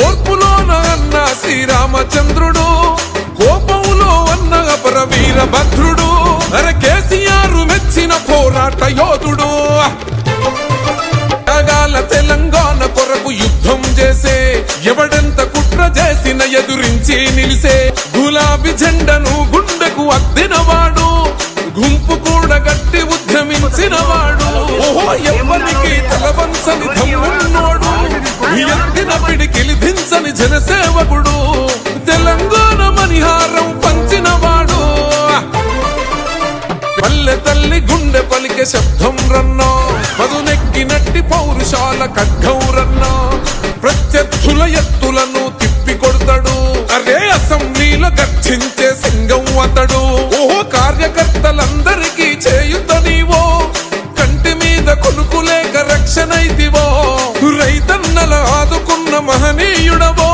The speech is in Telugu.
ఓర్పులోన అన్న శ్రీరామచంద్రుడు, కోపంలో అన్న అపర వీరభద్రుడు, అరే కేసీఆర్ మెచ్చిన పోరాట యోధుడు. తెలంగాణ కొరకు యుద్ధం చేసే, ఎవడెంత కుట్ర చేసిన ఎదురించి నిలిసే, గులాబీ జెండను గుండెకు అద్దినవాడు, గుంపు కూడా గట్టి ఉద్యమించినవాడు, ఓహో ఎవ్వరికి తలవంచని తమ్మున్నోడు, ఎత్తిన పిడికిలి దించని జనసేవకుడు, తెలంగాణ మణిహారం పంచినవాడు. పల్లె తల్లి గుండె పలికే శబ్దం రన్నో, మధునెక్కినట్టి పౌరుషాల ఖడ్గం రన్నో, ప్రత్యర్థుల ఎత్తులను తిప్పి కొడతాడు, అరే అసెంబ్లీలో గర్జించే సింగం అతడు, ఓహో కార్యకర్తలందరికీ చేయుత నీవో, కంటి మీద కొనుకులేక రక్షణైతివో, రైతన్నల ఆదుకున్న మహనీయుడవో.